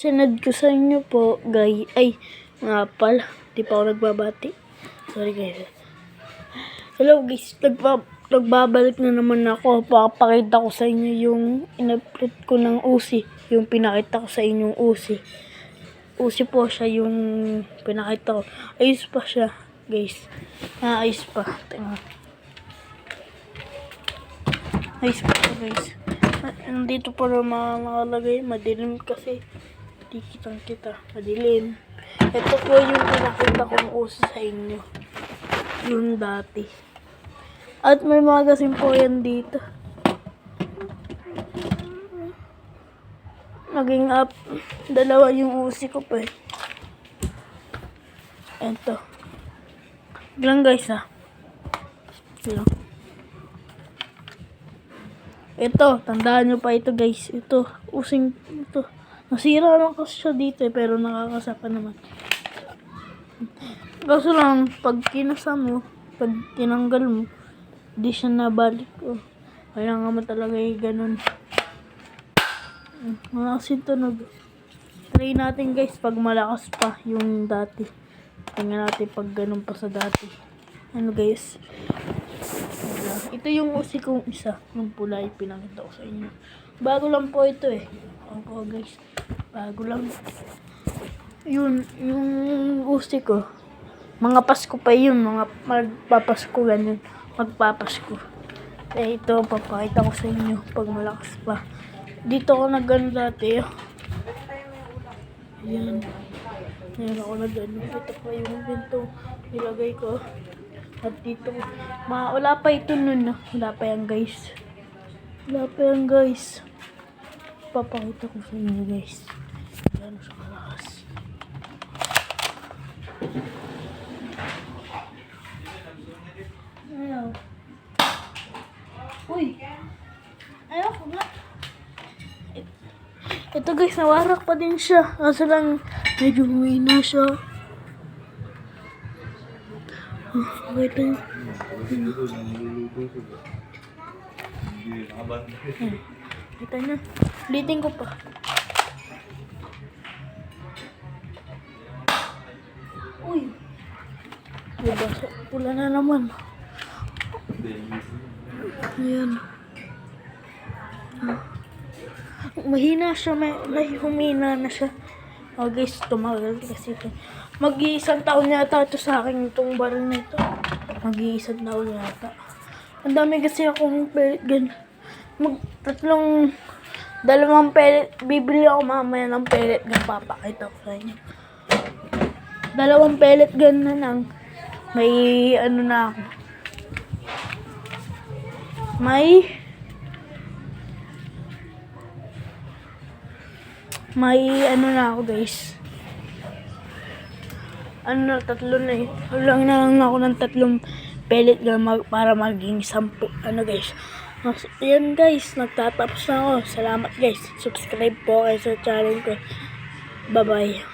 Sinad ko sa inyo po, guys. Ay, nga pala. Di pa ako nagbabati. Sorry, guys. Hello, guys. Nagbabalik na naman ako. Papakita ko sa inyo yung in-upload ko ng Uzi. Yung pinakita ko sa inyong Uzi. Uzi po siya yung pinakita ko. Ayos pa siya, guys. Ayos pa. Tingnan. Ayos pa siya, guys. Nandito po na nakalagay. Madilim kasi. Di kitang-kita. Madilim. Ito po yung pinakita kong Uzi sa inyo. Yung dati. At may magazine po yan dito. Naging up. Dalawa yung Uzi ko pa eh. Ito. Bilang guys ha. Bilang. Ito. Tandaan nyo pa ito guys. Ito. Using ito. Nasira lang kasi siya dito eh. Pero nakakasapa naman. Kaso lang. Pag kinasa mo. Pag tinanggal mo. Di siya nabalik. Oh. Kailangan mo talaga yung ganun. Malakas yung tunog. Try natin guys pag malakas pa yung dati. Tingnan natin pag ganun pa sa dati. Ano guys? Ito yung Uzi kong isa. Yung pula yung pinakita ko sa inyo. Bago lang po ito eh. Ako guys. Bago lang. Yun. Yung Uzi ko. Mga Pasko pa yun. Mga magpapasko ganyan. Magpapasko. Eh ito papakita ko sa inyo pag malakas pa. Dito ako nag-ano dati. Ayan. Ayan ako nag-ano. Ito pa yung pinto. Nilagay ko. At dito. Wala pa ito nun. Wala pa yan guys. Wala pa yan guys. Papakita ko sa inyo guys. Ayan sa kalakas. Ayan. Uy. Ayaw ko nga. Ito guys, nawarak pa din siya. Kaso lang, medyo humina siya. Wait lang. Ito na. Ulitin ko pa. Uy. Diba? Pula na naman. Ayan. Mahina siya, may humina na siya. Oh guys, tumagal kasi ito. Mag-iisang taon yata ito sa akin itong baril na ito. Mag-iisang taon yata. Ang dami kasi akong pellet gun. Dalawang pellet. Bibili ako mamaya ng pellet gun. Papakita ko sa inyo. Dalawang pellet gun na lang. May ano na ako. May ano na ako guys. Tatlo na eh. Lang na lang ako ng 3 pellet gun para maging 10. Ano guys. Yan guys. Nagtatapos na ako. Salamat guys. Subscribe po kayo sa channel ko. Bye bye.